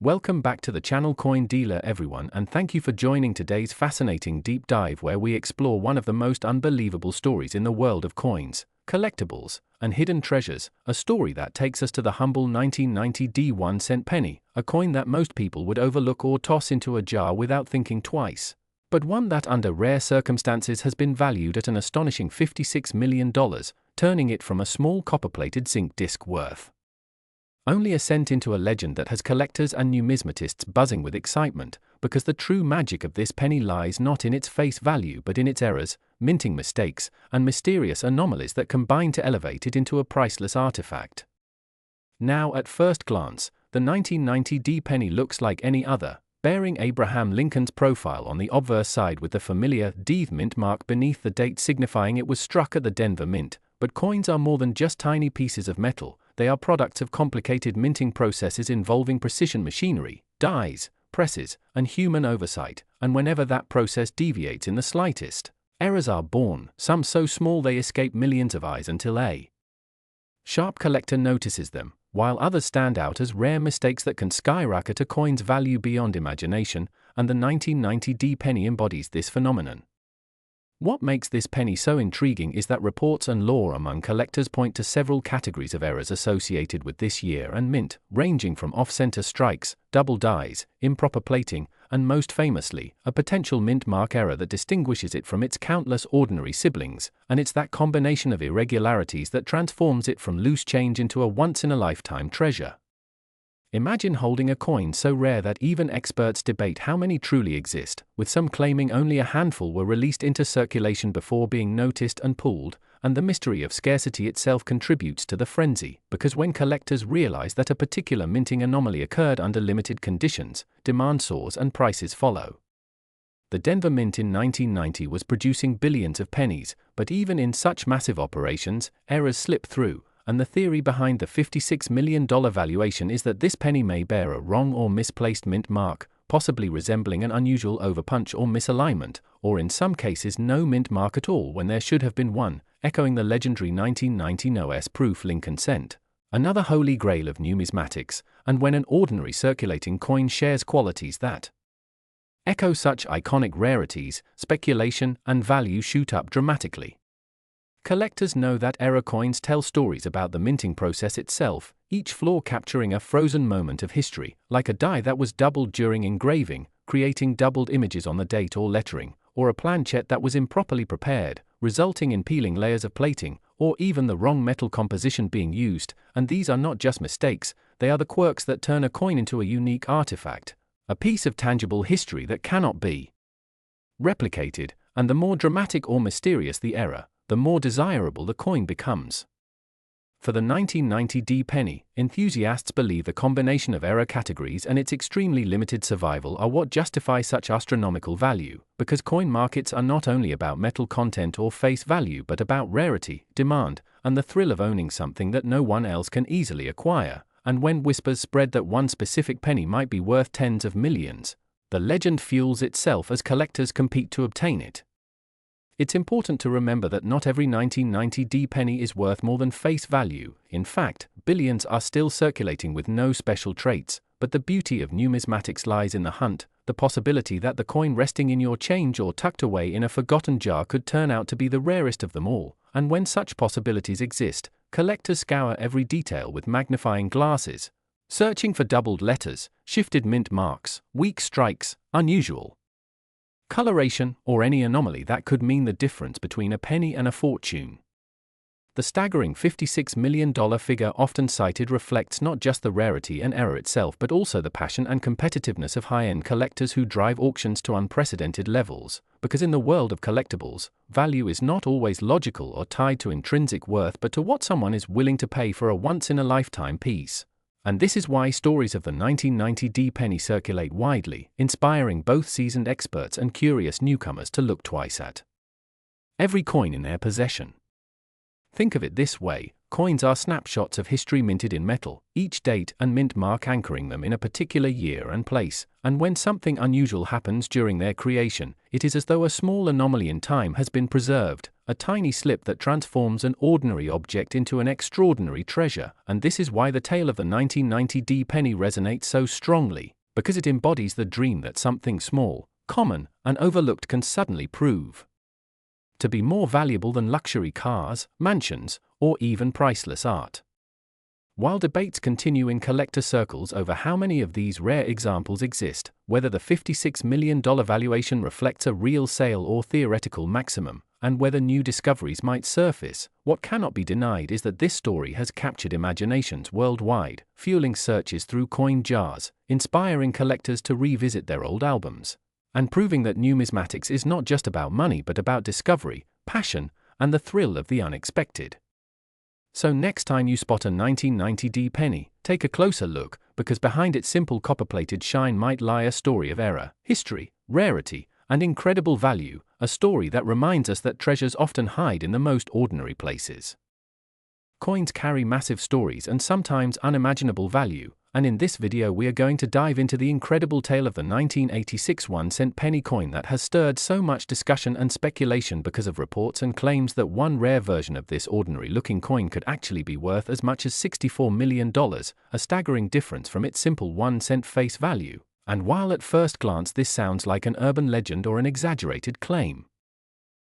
Welcome back to the channel Coin Dealer everyone, and thank you for joining today's fascinating deep dive where we explore one of the most unbelievable stories in the world of coins, collectibles, and hidden treasures, a story that takes us to the humble 1990 D1 penny, a coin that most people would overlook or toss into a jar without thinking twice. But one that under rare circumstances has been valued at an astonishing $56 million, turning it from a small copper-plated zinc disc worth only a cent into a legend that has collectors and numismatists buzzing with excitement, because the true magic of this penny lies not in its face value but in its errors, minting mistakes, and mysterious anomalies that combine to elevate it into a priceless artifact. Now, at first glance, the 1990 D penny looks like any other, bearing Abraham Lincoln's profile on the obverse side with the familiar D mint mark beneath the date signifying it was struck at the Denver Mint. But coins are more than just tiny pieces of metal. They are products of complicated minting processes involving precision machinery, dies, presses, and human oversight, and whenever that process deviates in the slightest, errors are born, some so small they escape millions of eyes until a sharp collector notices them, while others stand out as rare mistakes that can skyrocket a coin's value beyond imagination, and the 1990 D penny embodies this phenomenon. What makes this penny so intriguing is that reports and lore among collectors point to several categories of errors associated with this year and mint, ranging from off-center strikes, double dies, improper plating, and most famously, a potential mint mark error that distinguishes it from its countless ordinary siblings, and it's that combination of irregularities that transforms it from loose change into a once-in-a-lifetime treasure. Imagine holding a coin so rare that even experts debate how many truly exist, with some claiming only a handful were released into circulation before being noticed and pulled, and the mystery of scarcity itself contributes to the frenzy, because when collectors realize that a particular minting anomaly occurred under limited conditions, demand soars and prices follow. The Denver Mint in 1990 was producing billions of pennies, but even in such massive operations, errors slip through. And the theory behind the $56 million valuation is that this penny may bear a wrong or misplaced mint mark, possibly resembling an unusual overpunch or misalignment, or in some cases no mint mark at all when there should have been one, echoing the legendary 1990 no-S proof Lincoln cent, another holy grail of numismatics, and when an ordinary circulating coin shares qualities that echo such iconic rarities, speculation and value shoot up dramatically. Collectors know that error coins tell stories about the minting process itself, each flaw capturing a frozen moment of history, like a die that was doubled during engraving, creating doubled images on the date or lettering, or a planchet that was improperly prepared, resulting in peeling layers of plating, or even the wrong metal composition being used. And these are not just mistakes, they are the quirks that turn a coin into a unique artifact, a piece of tangible history that cannot be replicated, and the more dramatic or mysterious the error, the more desirable the coin becomes. For the 1990 D penny, enthusiasts believe the combination of error categories and its extremely limited survival are what justify such astronomical value, because coin markets are not only about metal content or face value but about rarity, demand, and the thrill of owning something that no one else can easily acquire. And when whispers spread that one specific penny might be worth tens of millions, the legend fuels itself as collectors compete to obtain it. It's important to remember that not every 1990 D penny is worth more than face value. In fact, billions are still circulating with no special traits, but the beauty of numismatics lies in the hunt, the possibility that the coin resting in your change or tucked away in a forgotten jar could turn out to be the rarest of them all, and when such possibilities exist, collectors scour every detail with magnifying glasses, searching for doubled letters, shifted mint marks, weak strikes, unusual coloration, or any anomaly that could mean the difference between a penny and a fortune. The staggering $56 million figure often cited reflects not just the rarity and error itself but also the passion and competitiveness of high-end collectors who drive auctions to unprecedented levels, because in the world of collectibles, value is not always logical or tied to intrinsic worth but to what someone is willing to pay for a once-in-a-lifetime piece. And this is why stories of the 1990 D penny circulate widely, inspiring both seasoned experts and curious newcomers to look twice at every coin in their possession. Think of it this way, Coins are snapshots of history minted in metal, each date and mint mark anchoring them in a particular year and place, and when something unusual happens during their creation, it is as though a small anomaly in time has been preserved, a tiny slip that transforms an ordinary object into an extraordinary treasure. And this is why the tale of the 1990 D penny resonates so strongly, because it embodies the dream that something small, common, and overlooked can suddenly prove to be more valuable than luxury cars, mansions, or even priceless art. While debates continue in collector circles over how many of these rare examples exist, whether the $56 million valuation reflects a real sale or theoretical maximum, and whether new discoveries might surface, what cannot be denied is that this story has captured imaginations worldwide, fueling searches through coin jars, inspiring collectors to revisit their old albums, and proving that numismatics is not just about money but about discovery, passion, and the thrill of the unexpected. So next time you spot a 1990 D penny, take a closer look, because behind its simple copper-plated shine might lie a story of error, history, rarity, and incredible value, a story that reminds us that treasures often hide in the most ordinary places. Coins carry massive stories and sometimes unimaginable value, and in this video we are going to dive into the incredible tale of the 1986 1-cent penny coin that has stirred so much discussion and speculation because of reports and claims that one rare version of this ordinary-looking coin could actually be worth as much as $64 million, a staggering difference from its simple 1-cent face value. And while at first glance this sounds like an urban legend or an exaggerated claim,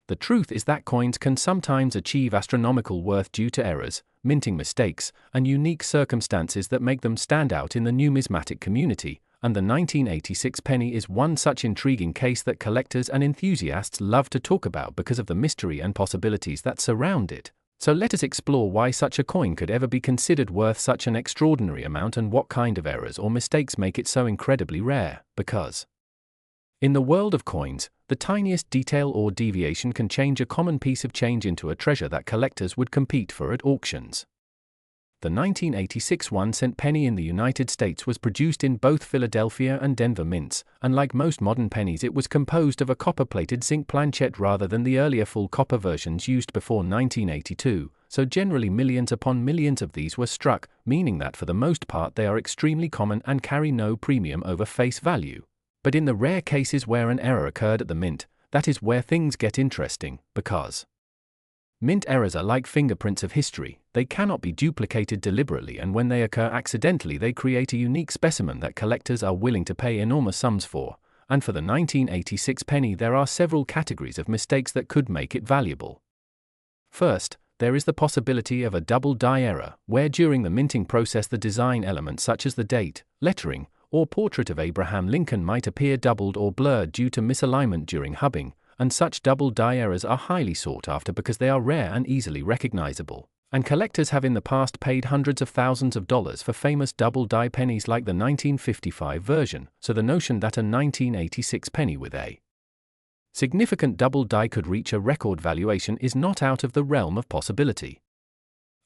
the truth is that coins can sometimes achieve astronomical worth due to errors, minting mistakes, and unique circumstances that make them stand out in the numismatic community, and the 1986 penny is one such intriguing case that collectors and enthusiasts love to talk about because of the mystery and possibilities that surround it. So let us explore why such a coin could ever be considered worth such an extraordinary amount and what kind of errors or mistakes make it so incredibly rare, because in the world of coins, the tiniest detail or deviation can change a common piece of change into a treasure that collectors would compete for at auctions. The 1986 1-cent penny in the United States was produced in both Philadelphia and Denver mints, and like most modern pennies it was composed of a copper-plated zinc planchet rather than the earlier full copper versions used before 1982, so generally millions upon millions of these were struck, meaning that for the most part they are extremely common and carry no premium over face value. But in the rare cases where an error occurred at the mint, that is where things get interesting, because mint errors are like fingerprints of history, they cannot be duplicated deliberately, and when they occur accidentally they create a unique specimen that collectors are willing to pay enormous sums for. And for the 1986 penny there are several categories of mistakes that could make it valuable. First, there is the possibility of a double die error, where during the minting process the design elements such as the date, lettering, or portrait of Abraham Lincoln might appear doubled or blurred due to misalignment during hubbing, and such double die errors are highly sought after because they are rare and easily recognizable. And collectors have in the past paid hundreds of thousands of dollars for famous double die pennies like the 1955 version, so the notion that a 1986 penny with a significant double die could reach a record valuation is not out of the realm of possibility.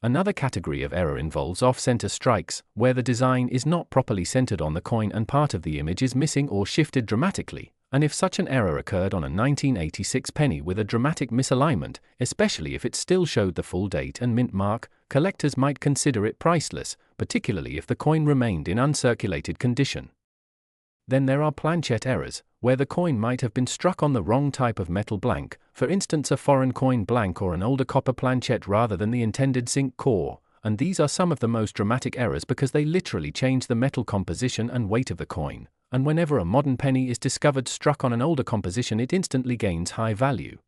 Another category of error involves off-center strikes, where the design is not properly centered on the coin and part of the image is missing or shifted dramatically, and if such an error occurred on a 1986 penny with a dramatic misalignment, especially if it still showed the full date and mint mark, collectors might consider it priceless, particularly if the coin remained in uncirculated condition. Then there are planchet errors, where the coin might have been struck on the wrong type of metal blank, for instance a foreign coin blank or an older copper planchet rather than the intended zinc core, and these are some of the most dramatic errors because they literally change the metal composition and weight of the coin, and whenever a modern penny is discovered struck on an older composition it instantly gains high value.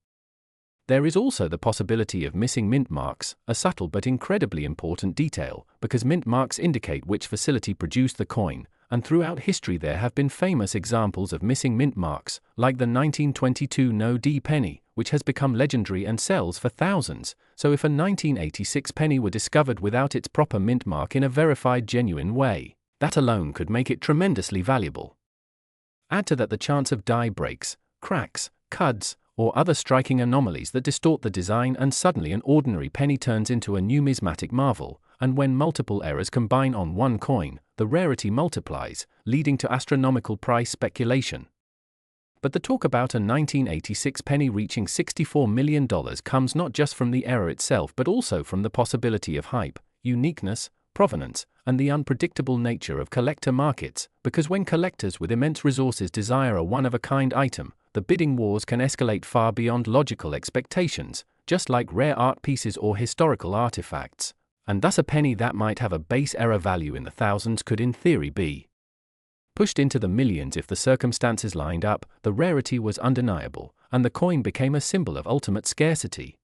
There is also the possibility of missing mint marks, a subtle but incredibly important detail, because mint marks indicate which facility produced the coin, and throughout history there have been famous examples of missing mint marks, like the 1922 No D penny, which has become legendary and sells for thousands. So if a 1986 penny were discovered without its proper mint mark in a verified genuine way, that alone could make it tremendously valuable. Add to that the chance of die breaks, cracks, cuds, or other striking anomalies that distort the design, and suddenly an ordinary penny turns into a numismatic marvel, and when multiple errors combine on one coin, the rarity multiplies, leading to astronomical price speculation. But the talk about a 1986 penny reaching $64 million comes not just from the error itself but also from the possibility of hype, uniqueness, provenance, and the unpredictable nature of collector markets, because when collectors with immense resources desire a one-of-a-kind item, the bidding wars can escalate far beyond logical expectations, just like rare art pieces or historical artifacts. And thus a penny that might have a base error value in the thousands could in theory be pushed into the millions if the circumstances lined up. The rarity was undeniable, and the coin became a symbol of ultimate scarcity.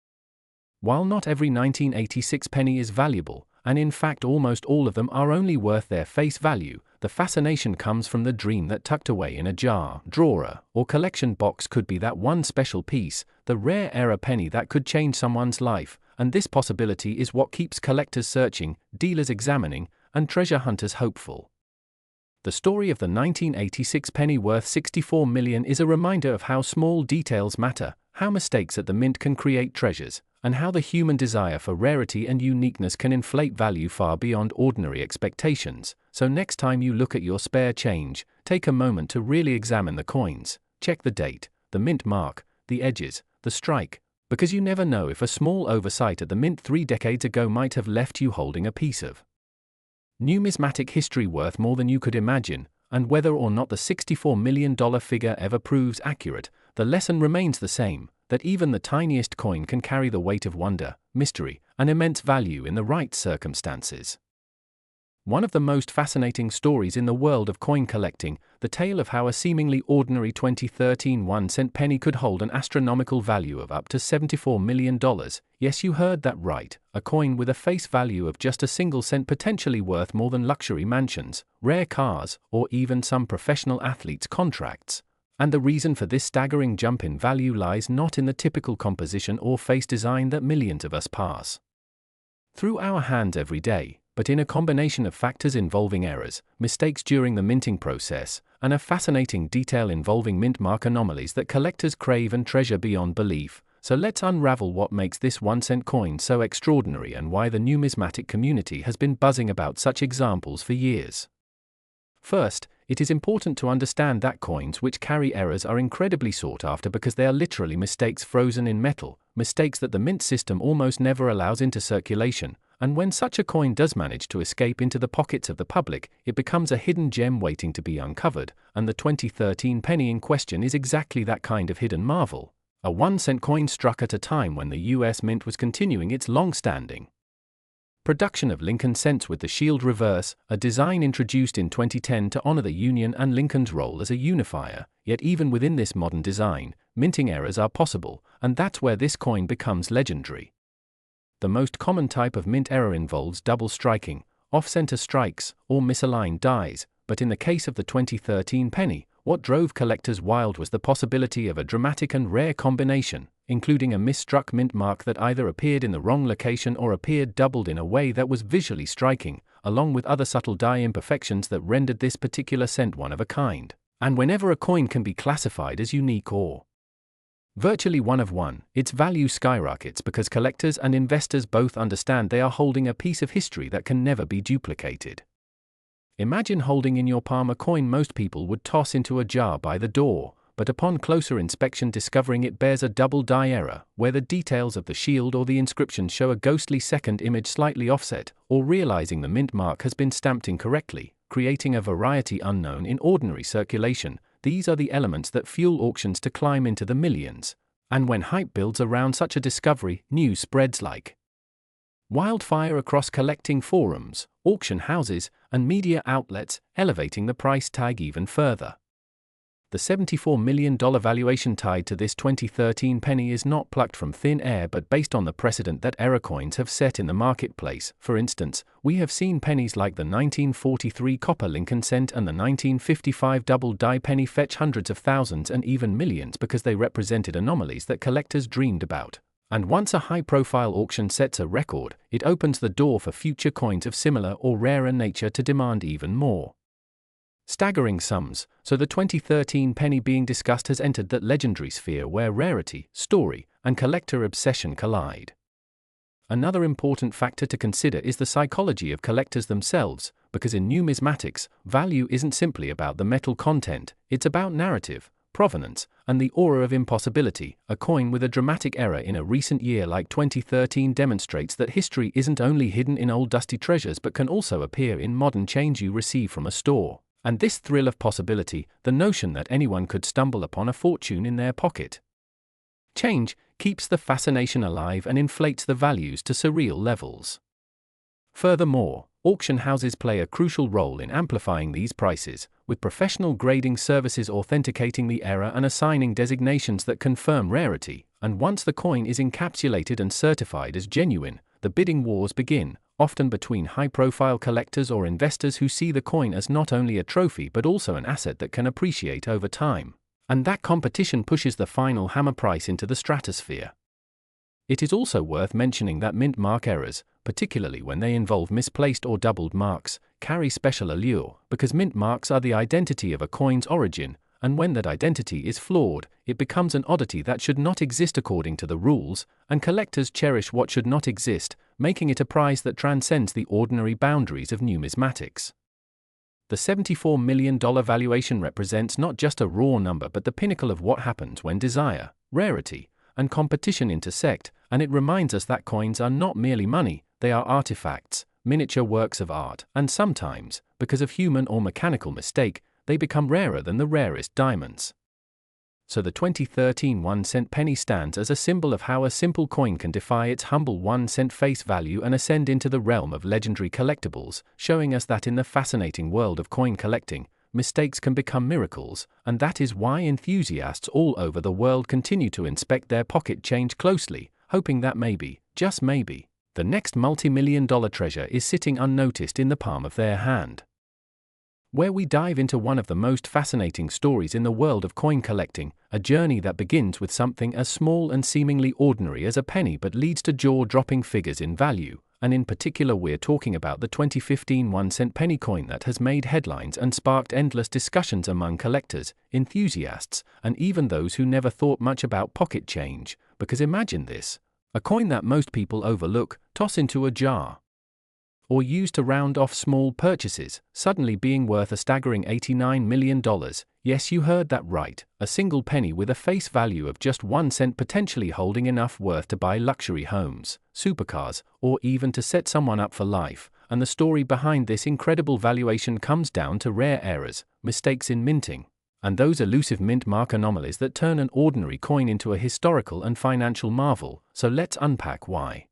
While not every 1986 penny is valuable, and in fact almost all of them are only worth their face value, the fascination comes from the dream that tucked away in a jar, drawer, or collection box could be that one special piece, the rare error penny that could change someone's life, and this possibility is what keeps collectors searching, dealers examining, and treasure hunters hopeful. The story of the 1986 penny worth $64 million is a reminder of how small details matter, how mistakes at the mint can create treasures, and how the human desire for rarity and uniqueness can inflate value far beyond ordinary expectations. So next time you look at your spare change, take a moment to really examine the coins, check the date, the mint mark, the edges, the strike, because you never know if a small oversight at the mint 3 decades ago might have left you holding a piece of numismatic history worth more than you could imagine. And whether or not the $64 million figure ever proves accurate, the lesson remains the same, that even the tiniest coin can carry the weight of wonder, mystery, and immense value in the right circumstances. One of the most fascinating stories in the world of coin collecting, the tale of how a seemingly ordinary 2013 1-cent penny could hold an astronomical value of up to $74 million. Yes, you heard that right, a coin with a face value of just a single cent potentially worth more than luxury mansions, rare cars, or even some professional athletes' contracts. And the reason for this staggering jump in value lies not in the typical composition or face design that millions of us pass through our hands every day, but in a combination of factors involving errors, mistakes during the minting process, and a fascinating detail involving mint mark anomalies that collectors crave and treasure beyond belief. So let's unravel what makes this 1-cent coin so extraordinary and why the numismatic community has been buzzing about such examples for years. First, it is important to understand that coins which carry errors are incredibly sought after because they are literally mistakes frozen in metal, mistakes that the mint system almost never allows into circulation, and when such a coin does manage to escape into the pockets of the public, it becomes a hidden gem waiting to be uncovered, and the 2013 penny in question is exactly that kind of hidden marvel. A 1-cent coin struck at a time when the US Mint was continuing its long-standing production of Lincoln cents with the shield reverse, a design introduced in 2010 to honor the Union and Lincoln's role as a unifier. Yet even within this modern design, minting errors are possible, and that's where this coin becomes legendary. The most common type of mint error involves double striking, off-center strikes, or misaligned dies, but in the case of the 2013 penny, what drove collectors wild was the possibility of a dramatic and rare combination, including a misstruck mint mark that either appeared in the wrong location or appeared doubled in a way that was visually striking, along with other subtle die imperfections that rendered this particular cent one of a kind. And whenever a coin can be classified as unique or virtually one of one, its value skyrockets because collectors and investors both understand they are holding a piece of history that can never be duplicated. Imagine holding in your palm a coin most people would toss into a jar by the door, but upon closer inspection discovering it bears a double die error, where the details of the shield or the inscription show a ghostly second image slightly offset, or realizing the mint mark has been stamped incorrectly, creating a variety unknown in ordinary circulation. These are the elements that fuel auctions to climb into the millions. And when hype builds around such a discovery, news spreads like wildfire across collecting forums, auction houses, and media outlets, elevating the price tag even further. The $74 million valuation tied to this 2013 penny is not plucked from thin air but based on the precedent that error coins have set in the marketplace. For instance, we have seen pennies like the 1943 copper Lincoln cent and the 1955 double die penny fetch hundreds of thousands and even millions because they represented anomalies that collectors dreamed about. And once a high-profile auction sets a record, it opens the door for future coins of similar or rarer nature to demand even more staggering sums. So the 2013 penny being discussed has entered that legendary sphere where rarity, story, and collector obsession collide. Another important factor to consider is the psychology of collectors themselves, because in numismatics, value isn't simply about the metal content, it's about narrative, provenance, and the aura of impossibility. A coin with a dramatic error in a recent year like 2013 demonstrates that history isn't only hidden in old dusty treasures but can also appear in modern change you receive from a store. And this thrill of possibility, the notion that anyone could stumble upon a fortune in their pocket change, keeps the fascination alive and inflates the values to surreal levels. Furthermore, auction houses play a crucial role in amplifying these prices, with professional grading services authenticating the error and assigning designations that confirm rarity, and once the coin is encapsulated and certified as genuine, the bidding wars begin, often between high-profile collectors or investors who see the coin as not only a trophy but also an asset that can appreciate over time. And that competition pushes the final hammer price into the stratosphere. It is also worth mentioning that mint mark errors, particularly when they involve misplaced or doubled marks, carry special allure, because mint marks are the identity of a coin's origin, and when that identity is flawed, it becomes an oddity that should not exist according to the rules, and collectors cherish what should not exist, making it a prize that transcends the ordinary boundaries of numismatics. The $74 million valuation represents not just a raw number but the pinnacle of what happens when desire, rarity, and competition intersect, and it reminds us that coins are not merely money, they are artifacts, miniature works of art, and sometimes, because of human or mechanical mistake, they become rarer than the rarest diamonds. So the 2013 1-cent penny stands as a symbol of how a simple coin can defy its humble 1-cent face value and ascend into the realm of legendary collectibles, showing us that in the fascinating world of coin collecting, mistakes can become miracles, and that is why enthusiasts all over the world continue to inspect their pocket change closely, hoping that maybe, just maybe, the next multi-million-dollar treasure is sitting unnoticed in the palm of their hand. Where we dive into one of the most fascinating stories in the world of coin collecting, a journey that begins with something as small and seemingly ordinary as a penny but leads to jaw-dropping figures in value, and in particular we're talking about the 2015 1-cent penny coin that has made headlines and sparked endless discussions among collectors, enthusiasts, and even those who never thought much about pocket change, because imagine this, a coin that most people overlook, toss into a jar, or used to round off small purchases, suddenly being worth a staggering $89 million. Yes, you heard that right, a single penny with a face value of just 1 cent potentially holding enough worth to buy luxury homes, supercars, or even to set someone up for life. And the story behind this incredible valuation comes down to rare errors, mistakes in minting, and those elusive mint mark anomalies that turn an ordinary coin into a historical and financial marvel. So let's unpack why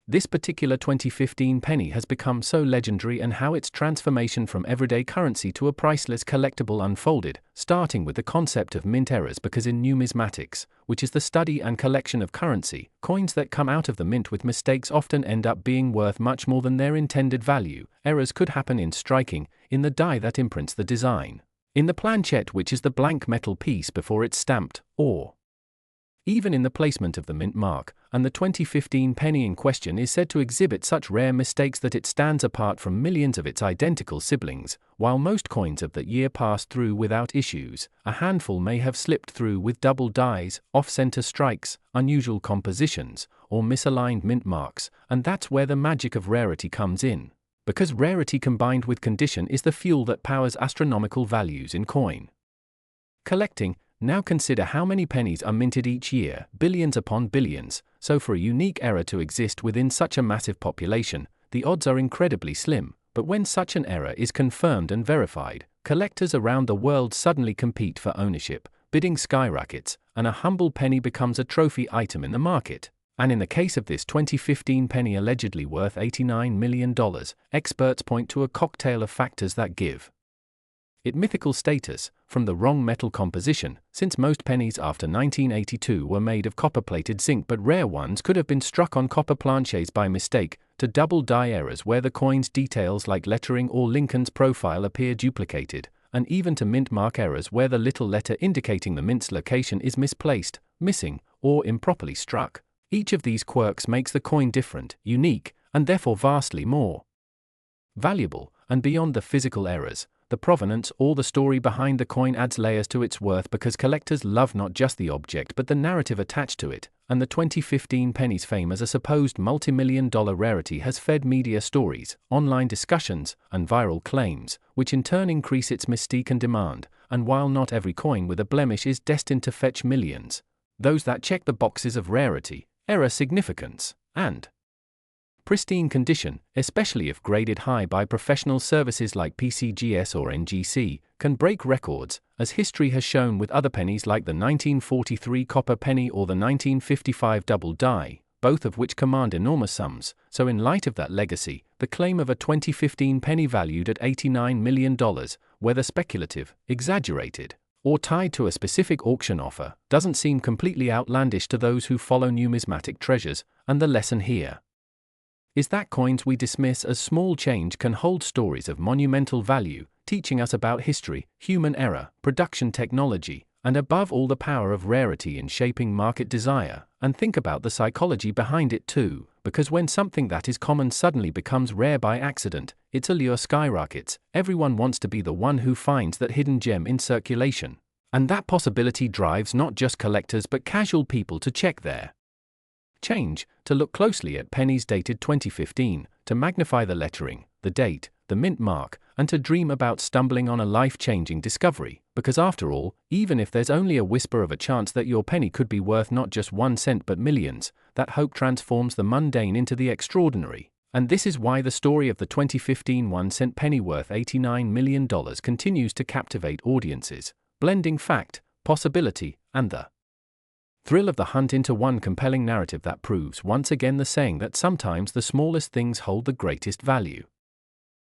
this particular 2015 penny has become so legendary and how its transformation from everyday currency to a priceless collectible unfolded, starting with the concept of mint errors, because in numismatics, which is the study and collection of currency, coins that come out of the mint with mistakes often end up being worth much more than their intended value. Errors could happen in striking, in the die that imprints the design, in the planchette, which is the blank metal piece before it's stamped, or even in the placement of the mint mark, and the 2015 penny in question is said to exhibit such rare mistakes that it stands apart from millions of its identical siblings. While most coins of that year passed through without issues, a handful may have slipped through with double dies, off-center strikes, unusual compositions, or misaligned mint marks, and that's where the magic of rarity comes in. Because rarity combined with condition is the fuel that powers astronomical values in coin collecting. Now consider how many pennies are minted each year, billions upon billions, so for a unique error to exist within such a massive population, the odds are incredibly slim. But when such an error is confirmed and verified, collectors around the world suddenly compete for ownership, bidding skyrockets, and a humble penny becomes a trophy item in the market. And in the case of this 2015 penny allegedly worth $89 million, experts point to a cocktail of factors that give it mythical status, from the wrong metal composition, since most pennies after 1982 were made of copper-plated zinc but rare ones could have been struck on copper planchets by mistake, to double die errors where the coin's details like lettering or Lincoln's profile appear duplicated, and even to mint mark errors where the little letter indicating the mint's location is misplaced, missing, or improperly struck. Each of these quirks makes the coin different, unique, and therefore vastly more valuable, and beyond the physical errors, the provenance or the story behind the coin adds layers to its worth, because collectors love not just the object but the narrative attached to it, and the 2015 penny's fame as a supposed multi-million-dollar rarity has fed media stories, online discussions, and viral claims, which in turn increase its mystique and demand, and while not every coin with a blemish is destined to fetch millions, those that check the boxes of rarity, error significance, and pristine condition, especially if graded high by professional services like PCGS or NGC, can break records, as history has shown with other pennies like the 1943 copper penny or the 1955 double die, both of which command enormous sums. So in light of that legacy, the claim of a 2015 penny valued at $89 million, whether speculative, exaggerated, or tied to a specific auction offer, doesn't seem completely outlandish to those who follow numismatic treasures. And the lesson here is that coins we dismiss as small change can hold stories of monumental value, teaching us about history, human error, production technology, and above all the power of rarity in shaping market desire. And think about the psychology behind it too, because when something that is common suddenly becomes rare by accident, its allure skyrockets. Everyone wants to be the one who finds that hidden gem in circulation. And that possibility drives not just collectors but casual people to check their change, to look closely at pennies dated 2015, to magnify the lettering, the date, the mint mark, and to dream about stumbling on a life-changing discovery. Because after all, even if there's only a whisper of a chance that your penny could be worth not just 1 cent but millions, that hope transforms the mundane into the extraordinary. And this is why the story of the 2015 1-cent penny worth $89 million continues to captivate audiences, blending fact, possibility, and the thrill of the hunt into one compelling narrative that proves once again the saying that sometimes the smallest things hold the greatest value.